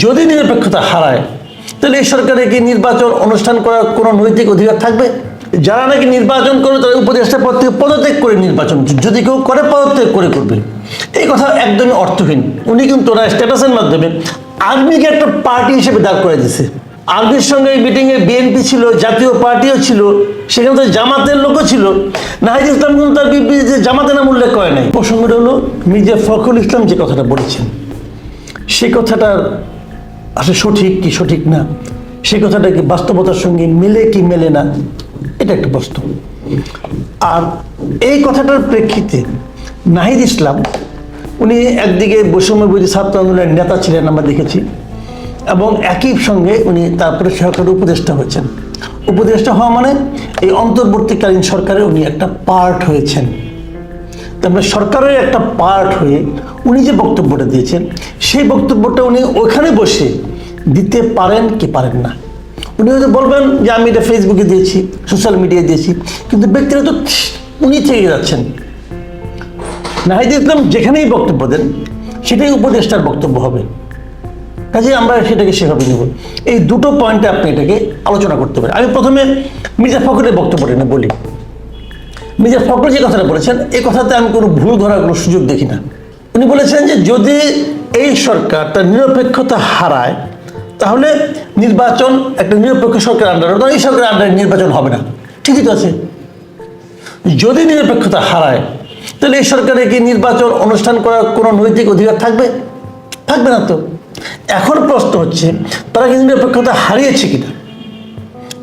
যদি নিরপেক্ষতা হারায় তাহলে এই সরকারে কি নির্বাচন অনুষ্ঠান করার কোনো নৈতিক অধিকার থাকবে? যারা নাকি নির্বাচন করবে তারা উপদেষ্টা পদ থেকে পদত্যাগ করে নির্বাচন, যদি কেউ করে পদত্যাগ করে করবে, এই কথা একদমই অর্থহীন। উনি কিন্তু ওরা স্ট্যাটাসের মাধ্যমে আর্মিকে একটা পার্টি হিসেবে দাঁড় করে দিছে। আর্মির সঙ্গে মিটিংয়ে বিএনপি ছিল, জাতীয় পার্টিও ছিল, সেখানে তো জামাতের লোকও ছিল। নাহিদ ইসলাম কিন্তু তার বিবৃতিতে জামাতের নাম উল্লেখ করে নাই। প্রসঙ্গটা হলো মির্জা ফখরুল ইসলাম যে কথাটা বলেছেন, সেই কথাটা আসলে সঠিক কি সঠিক না, সেই কথাটা কি বাস্তবতার সঙ্গে মেলে কি মেলে না, এটা একটা প্রশ্ন। আর এই কথাটার প্রেক্ষিতে নাহিদ ইসলাম উনি একদিকে বৈষম্য বিরোধী ছাত্র আন্দোলনের নেতা ছিলেন আমরা দেখেছি, এবং একই সঙ্গে উনি তারপরে সরকারের উপদেষ্টা হয়েছেন। উপদেষ্টা হওয়া মানে এই অন্তর্বর্তীকালীন সরকারে উনি একটা পার্ট হয়েছেন। তারপরে সরকারের একটা পার্ট হয়ে উনি যে বক্তব্যটা দিয়েছেন, সেই বক্তব্যটা উনি ওখানে বসে দিতে পারেন কি পারেন না। উনি হয়তো বলবেন যে আমি এটা ফেসবুকে দিয়েছি, সোশ্যাল মিডিয়ায় দিয়েছি, কিন্তু ব্যক্তিগত উনি থেকে যাচ্ছেন। নাহিদ ইসলাম যেখানেই বক্তব্য দেন সেটাই উপদেষ্টার বক্তব্য হবে, কাজে আমরা সেটাকে সেভাবে নেব। এই দুটো পয়েন্টে আপনি এটাকে আলোচনা করতে পারেন। আমি প্রথমে মির্জা ফখরুলের বক্তব্যটা নিয়ে বলি। মির্জা ফখরুল যে কথাটা বলেছেন, এই কথাতে আমি কোনো ভুল ধরার কোনো সুযোগ দেখি না। উনি বলেছেন যে যদি এই সরকার তার নিরপেক্ষতা হারায় তাহলে নির্বাচন একটা নিরপেক্ষ সরকার আন্ডারে, এই সরকারের আন্ডারে নির্বাচন হবে না। ঠিকই তো আছে। যদি নিরপেক্ষতা হারায় তাহলে এই সরকারে কি নির্বাচন অনুষ্ঠান করার কোনো নৈতিক অধিকার থাকবে? থাকবে না তো। এখন প্রশ্ন হচ্ছে তারা কি নিরপেক্ষতা হারিয়েছে কিনা,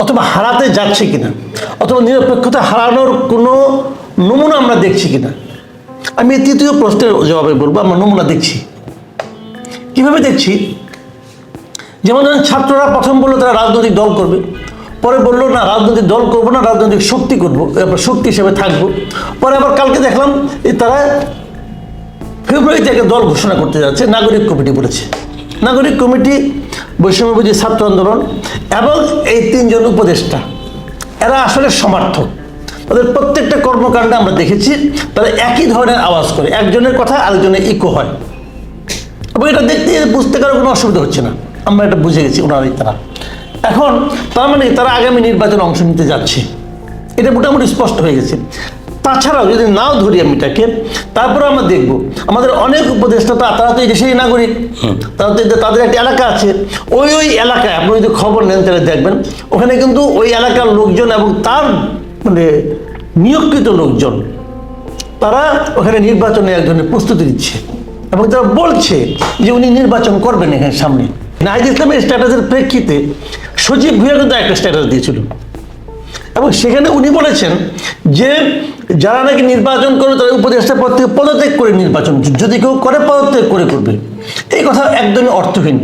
অথবা হারাতে যাচ্ছে কিনা, অথবা নিরপেক্ষতা হারানোর কোনো নমুনা আমরা দেখছি কিনা। আমি এই তৃতীয় প্রশ্নের জবাবে বলবো আমরা নমুনা দেখছি। কিভাবে দেখছি? যেমন ধরেন ছাত্ররা প্রথম বললো তারা রাজনৈতিক দল করবে, পরে বললো না রাজনৈতিক দল করবো না, রাজনৈতিক শক্তি করবো, শক্তি হিসেবে থাকবো। পরে আবার কালকে দেখলাম তারা ফেব্রুয়ারিতে একটা দল ঘোষণা করতে যাচ্ছে, নাগরিক কমিটি বলেছে। নাগরিক কমিটি, বৈষম্য বিরোধী ছাত্র আন্দোলন এবং এই তিনজন উপদেষ্টা, এরা আসলে সমর্থক। তাদের প্রত্যেকটা কর্মকাণ্ডে আমরা দেখেছি তারা একই ধরনের আওয়াজ করে, একজনের কথা আরেকজনের ইকো হয়, এবং এটা দেখতে বুঝতে কারো কোনো অসুবিধা হচ্ছে না। আমরা এটা বুঝে গেছি ওনারাই তারা। এখন তার মানে তারা আগামী নির্বাচনে অংশ নিতে যাচ্ছে, এটা মোটামুটি স্পষ্ট হয়ে গেছে। তাছাড়াও যদি নাও ধরি আমি এটাকে, তারপরে আমরা দেখব আমাদের অনেক উপদেষ্টা তারা তো এই দেশেরই নাগরিক, তারা তো তাদের একটা এলাকা আছে, ওই এলাকায় আপনি যদি খবর নেন তাহলে দেখবেন ওখানে কিন্তু ওই এলাকার লোকজন এবং তার মানে নিয়োগকৃত লোকজন তারা ওখানে নির্বাচনে এক ধরনের প্রস্তুতি দিচ্ছে, এবং তারা বলছে যে উনি নির্বাচন করবেন এখানে সামনে। নাহিদ ইসলামের স্ট্যাটাসের প্রেক্ষিতে সজীব ভুঁইয়া কিন্তু একটা স্ট্যাটাস দিয়েছিল, এবং সেখানে উনি বলেছেন যে যারা নাকি নির্বাচন করবে তারা উপদেষ্টা পদ থেকে পদত্যাগ করে নির্বাচন, যদি কেউ করে পদত্যাগ করে করবে। এই কথা একদমই অর্থহীন।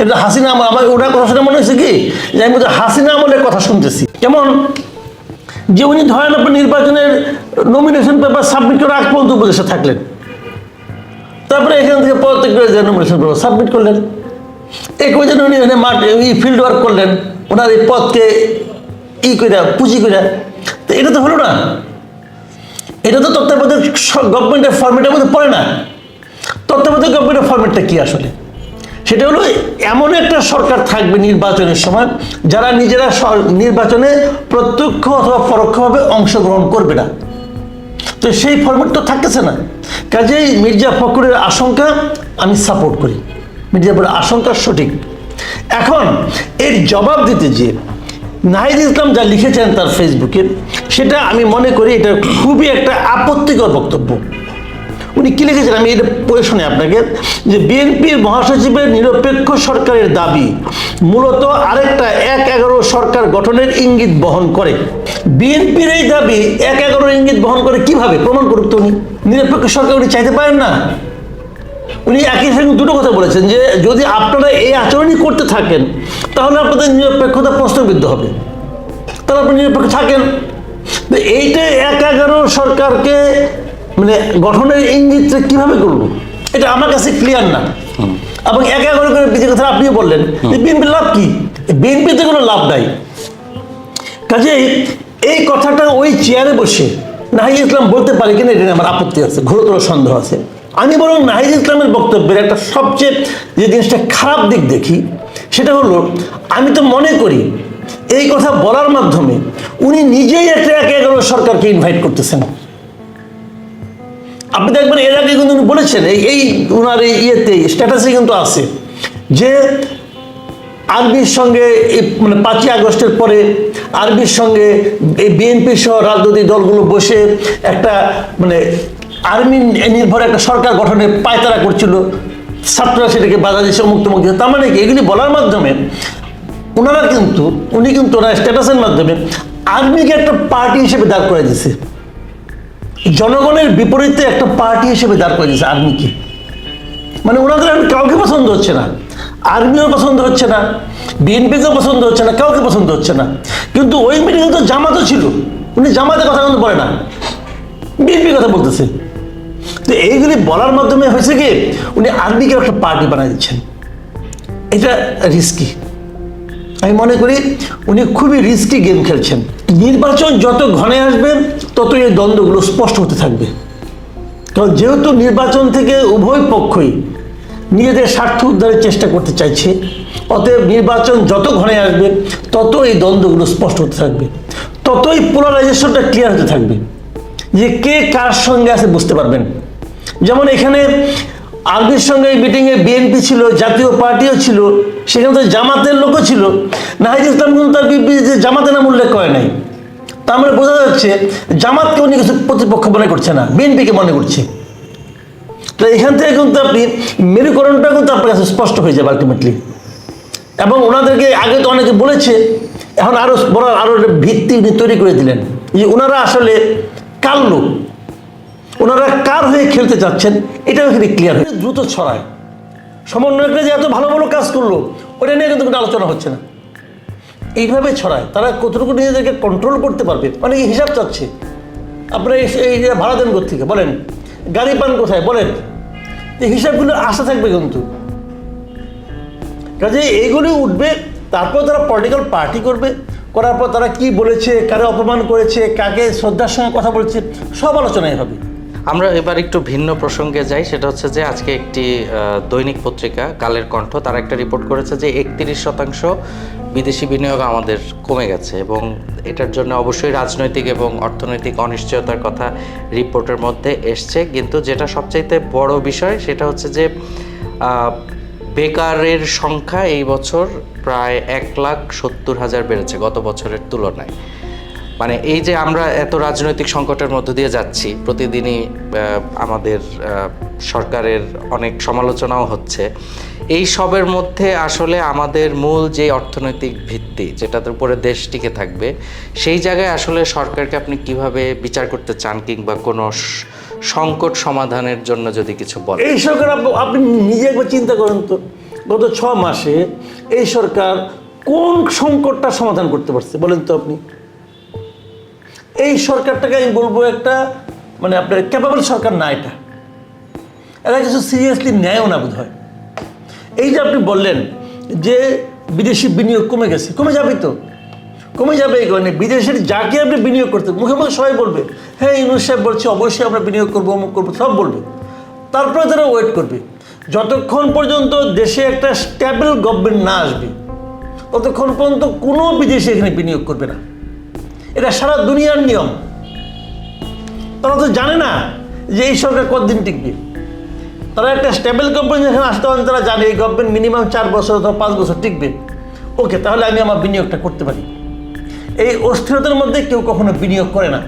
এটা হাসিনা আমল, আমার ওনার কথা শুনে মনে হয়েছে কি যে আমি হাসিনা আমলের কথা শুনতেছি। যেমন যে উনি ধরেন আপনি নির্বাচনের নমিনেশন পেপার সাবমিট করার আগ পর্যন্ত উপদেষ্টা থাকলেন, তারপরে এখান থেকে পদত্যাগ করে নমিনেশন পেপার সাবমিট করলেন, এই করে যেন উনি ফিল্ড ওয়ার্ক করলেন ওনার এই পদকে করে পুঁজি করে। তো এটা তো হলো না, এটা তো তত্ত্বাবধায়ক গভর্নমেন্টের ফরম্যাটের মধ্যে পড়ে না। তত্ত্বাবধায়ক গভর্নমেন্টের ফরম্যাটটা কি আসলে? সেটা হলো এমন একটা সরকার থাকবে নির্বাচনের সময় যারা নিজেরা নির্বাচনে প্রত্যক্ষ অথবা পরোক্ষভাবে অংশগ্রহণ করবে না। তো সেই ফরম্যাট তো থাকতেছে না। কাজেই মির্জা ফখরুলের আশঙ্কা আমি সাপোর্ট করি, মির্জা ফখরুলের আশঙ্কা সঠিক। এখন এর জবাব দিতে যে নাহিদ ইসলাম যা লিখেছেন তার ফেসবুকে, সেটা আমি মনে করি এটা খুবই একটা আপত্তিকর বক্তব্য। উনি কি লিখেছেন আমি এটা পড়ে শুনি আপনাকে, যে বিএনপির মহাসচিবের নিরপেক্ষ সরকারের দাবি মূলত আরেকটা ১/১১ সরকার গঠনের ইঙ্গিত বহন করে। বিএনপির এই দাবি ১/১১ ইঙ্গিত বহন করে কিভাবে? প্রমাণ করুক তো। উনি নিরপেক্ষ সরকার উনি চাইতে পারেন না। উনি একই সঙ্গে দুটো কথা বলেছেন যে যদি আপনারা এই আচরণই করতে থাকেন তাহলে আপনাদের নিরপেক্ষতা প্রশ্নবিদ্ধ হবে, তাহলে আপনি নিরপেক্ষ থাকেন। তো এইটা ১/১১ সরকারকে মানে গঠনের ইঙ্গিতটা কিভাবে করলো, এটা আমার কাছে ক্লিয়ার না। এবং ১/১১ করে যে কথা আপনিও বললেন যে বিএনপির লাভ কি? বিএনপিতে কোনো লাভ নাই। কাজেই এই কথাটা ওই চেয়ারে বসে নাহিদ ইসলাম বলতে পারে কিনা এটা আমার আপত্তি আছে, ঘোরতর সন্দেহ আছে। আমি বরং নাহিদ ইসলামের বক্তব্যের একটা সবচেয়ে যে জিনিসটা খারাপ দিক দেখি সেটা হলো, আমি তো মনে করি এই কথা বলার মাধ্যমে উনি নিজেই একটা একে এগারো সরকারকে ইনভাইট করতেছেন। আপনি দেখবেন এর আগে কিন্তু উনি বলেছেন, এই ওনার ইয়েতে স্ট্যাটাসে কিন্তু আছে যে আর্মির সঙ্গে মানে 5ই আগস্টের পরে আর্মির সঙ্গে এই বিএনপি সহ রাজনৈতিক দলগুলো বসে একটা মানে আর্মি নির্ভর একটা সরকার গঠনের পায়তারা করছিল, ছাত্ররা সেটাকে বাধা দিয়েছে, মুক্ত মুক্ত। তার মানে কি, এগুলি বলার মাধ্যমে উনি কিন্তু ওনার স্ট্যাটাসের মাধ্যমে আর্মিকে একটা পার্টি হিসেবে দাঁড় করে দিয়েছে, জনগণের বিপরীতে একটা পার্টি হিসেবে দাঁড় করে দিয়েছে আর্মিকে। মানে ওনাদের কাউকে পছন্দ হচ্ছে না, আর্মিও পছন্দ হচ্ছে না, বিএনপিকেও পছন্দ হচ্ছে না, কাউকে পছন্দ হচ্ছে না। কিন্তু ওই মিটিংয়ে তো জামাতও ছিল, উনি জামাতের কথা কিন্তু বলে না, বিএনপির কথা বলতেছে। তো এইগুলি বলার মাধ্যমে হয়েছে কি, উনি আর্মিকে একটা পার্টি বানিয়ে দিচ্ছেন। এটা রিস্কি, আমি মনে করি উনি খুবই রিস্কি গেম খেলছেন। নির্বাচন যত ঘনে আসবে তত এই দ্বন্দ্বগুলো স্পষ্ট হতে থাকবে, কারণ যেহেতু নির্বাচন থেকে উভয় পক্ষই নিজেদের স্বার্থ উদ্ধারের চেষ্টা করতে চাইছে, অতএব নির্বাচন যত ঘনে আসবে তত এই দ্বন্দ্বগুলো স্পষ্ট হতে থাকবে, ততই পোলারাইজেশনটা ক্লিয়ার হতে থাকবে, যে কে কার সঙ্গে আছে বুঝতে পারবেন। যেমন এখানে আর্মির সঙ্গে এই মিটিংয়ে বিএনপি ছিল, জাতীয় পার্টিও ছিল, সেখানে তো জামাতের লোকও ছিল। নাহিদ ইসলাম কিন্তু তার বিবৃতিতে জামাতের নাম উল্লেখ করে নাই। তার মানে বোঝা যাচ্ছে জামাতকে উনি কিছু প্রতিপক্ষ মনে করছে না, বিএনপিকে মনে করছে। তো এখান থেকে কিন্তু আপনি মেরুকরণটা কিন্তু আপনার কাছে স্পষ্ট হয়ে যাবে আলটিমেটলি। এবং ওনাদেরকে আগে তো অনেকে বলেছে, এখন আরো বলার আরো ভিত্তি উনি তৈরি করে দিলেন যে ওনারা আসলে কার লোক, ওনারা কার হয়ে খেলতে চাচ্ছেন, এটাও এখানে ক্লিয়ার হয়ে দ্রুত ছড়ায়। সমন্বয়করা যে এত ভালো ভালো কাজ করলো ওটা নিয়ে কিন্তু কোনো আলোচনা হচ্ছে না, এইভাবে ছড়ায়। তারা কতটুকু নিজেদেরকে কন্ট্রোল করতে পারবে, অনেকে হিসাব চাচ্ছে। আপনারা এই ভাড়া দেন কোথেকে বলেন, গাড়ি পান কোথায় বলেন, এই হিসাবগুলো আশা থাকবে কিন্তু। কাজে এইগুলি উঠবে, তারপর তারা পলিটিক্যাল পার্টি করবে, করার পর তারা কি বলেছে, কারে অপমান করেছে, কাকে শ্রদ্ধার সঙ্গে কথা বলেছে, সব আলোচনায় হবে। আমরা এবার একটু ভিন্ন প্রসঙ্গে যাই, সেটা হচ্ছে যে আজকে একটি দৈনিক পত্রিকা কালের কণ্ঠ তারা একটা রিপোর্ট করেছে যে 31% বিদেশি বিনিয়োগ আমাদের কমে গেছে, এবং এটার জন্য অবশ্যই রাজনৈতিক এবং অর্থনৈতিক অনিশ্চয়তার কথা রিপোর্টের মধ্যে এসছে। কিন্তু যেটা সবচাইতে বড় বিষয় সেটা হচ্ছে যে বেকারের সংখ্যা এই বছর প্রায় 1,70,000 বেড়েছে গত বছরের তুলনায়। মানে এই যে আমরা এত রাজনৈতিক সংকটের মধ্য দিয়ে যাচ্ছি, প্রতিদিনই আমাদের সরকারের অনেক সমালোচনাও হচ্ছে, এই সবের মধ্যে আসলে আমাদের মূল যে অর্থনৈতিক ভিত্তি যেটার উপরে দেশ টিকে থাকবে, সেই জায়গায় আসলে সরকারকে আপনি কিভাবে বিচার করতে চান, কিংবা কোনো সংকট সমাধানের জন্য যদি কিছু বলেন। এই সরকার আপনি নিজে একবার চিন্তা করেন তো, গত 6 মাসে এই সরকার কোন সংকটটা সমাধান করতে পারছে বলেন তো আপনি? এই সরকারটাকে আমি বলবো একটা মানে আপনার ক্যাপাবল সরকার না, এরা কিছু সিরিয়াসলি নেয়ও না বোধ হয়। এই যে আপনি বললেন যে বিদেশি বিনিয়োগ কমে গেছে, কমে যাবে তো, কমে যাবে এই কারণে বিদেশের যাকে আপনি বিনিয়োগ করতে, মুখে মুখে সবাই বলবে হ্যাঁ ইউনূস সাহেব বলছে অবশ্যই আমরা বিনিয়োগ করবো, অমুক করবো, সব বলবে। তারপরে তারা ওয়েট করবে যতক্ষণ পর্যন্ত দেশে একটা স্ট্যাবল গভর্নমেন্ট না আসবে, ততক্ষণ পর্যন্ত কোনো বিদেশি এখানে বিনিয়োগ করবে না। এটা সারা দুনিয়ার নিয়ম। তারা তো জানে না যে এই সরকার কতদিন টিকবে। তারা একটা স্টেবল গভর্নমেন্ট যেখানে আসতে পারেন, তারা জানে এই গভর্নমেন্ট মিনিমাম 4 বছর অথবা 5 বছর টিকবে। ওকে, তাহলে আমি আমার বিনিয়োগটা করতে পারি। এই অস্থিরতার মধ্যে কেউ কখনো বিনিয়োগ করে না।